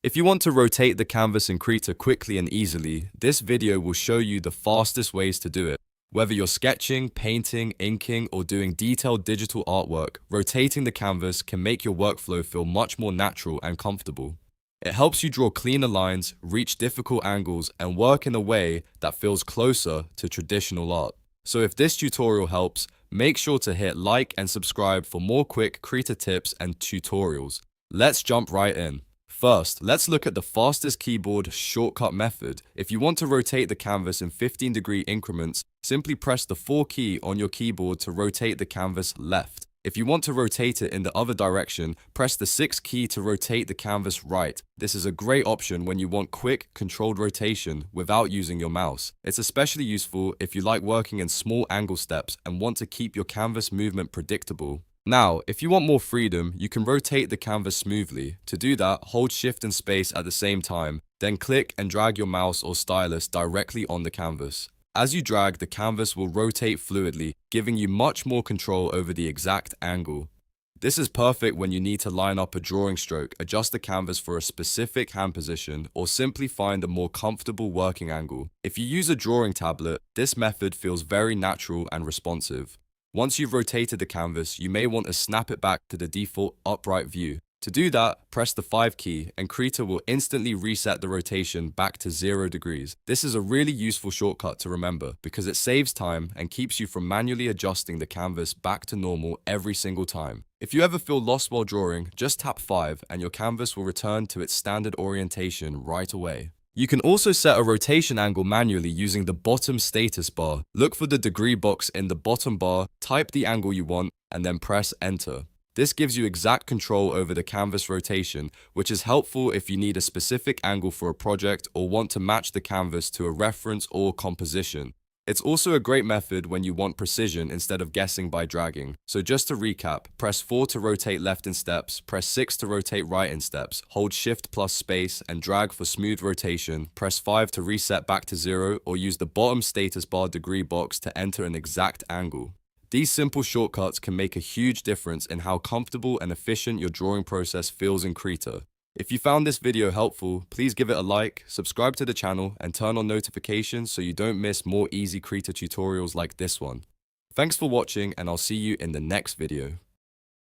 If you want to rotate the canvas in Krita quickly and easily, this video will show you the fastest ways to do it. Whether you're sketching, painting, inking, or doing detailed digital artwork, rotating the canvas can make your workflow feel much more natural and comfortable. It helps you draw cleaner lines, reach difficult angles, and work in a way that feels closer to traditional art. So if this tutorial helps, make sure to hit like and subscribe for more quick Krita tips and tutorials. Let's jump right in. First, let's look at the fastest keyboard shortcut method. If you want to rotate the canvas in 15-degree increments, simply press the 4 key on your keyboard to rotate the canvas left. If you want to rotate it in the other direction, press the 6 key to rotate the canvas right. This is a great option when you want quick, controlled rotation without using your mouse. It's especially useful if you like working in small angle steps and want to keep your canvas movement predictable. Now, if you want more freedom, you can rotate the canvas smoothly. To do that, hold Shift and Space at the same time, then click and drag your mouse or stylus directly on the canvas. As you drag, the canvas will rotate fluidly, giving you much more control over the exact angle. This is perfect when you need to line up a drawing stroke, adjust the canvas for a specific hand position, or simply find a more comfortable working angle. If you use a drawing tablet, this method feels very natural and responsive. Once you've rotated the canvas, you may want to snap it back to the default upright view. To do that, press the 5 key and Krita will instantly reset the rotation back to 0 degrees. This is a really useful shortcut to remember because it saves time and keeps you from manually adjusting the canvas back to normal every single time. If you ever feel lost while drawing, just tap 5 and your canvas will return to its standard orientation right away. You can also set a rotation angle manually using the bottom status bar. Look for the degree box in the bottom bar, type the angle you want, and then press enter. This gives you exact control over the canvas rotation, which is helpful if you need a specific angle for a project or want to match the canvas to a reference or composition. It's also a great method when you want precision instead of guessing by dragging. So just to recap, press 4 to rotate left in steps, press 6 to rotate right in steps, hold Shift plus Space and drag for smooth rotation, press 5 to reset back to 0 or use the bottom status bar degree box to enter an exact angle. These simple shortcuts can make a huge difference in how comfortable and efficient your drawing process feels in Krita. If you found this video helpful, please give it a like, subscribe to the channel, and turn on notifications so you don't miss more easy Krita tutorials like this one. Thanks for watching, and I'll see you in the next video.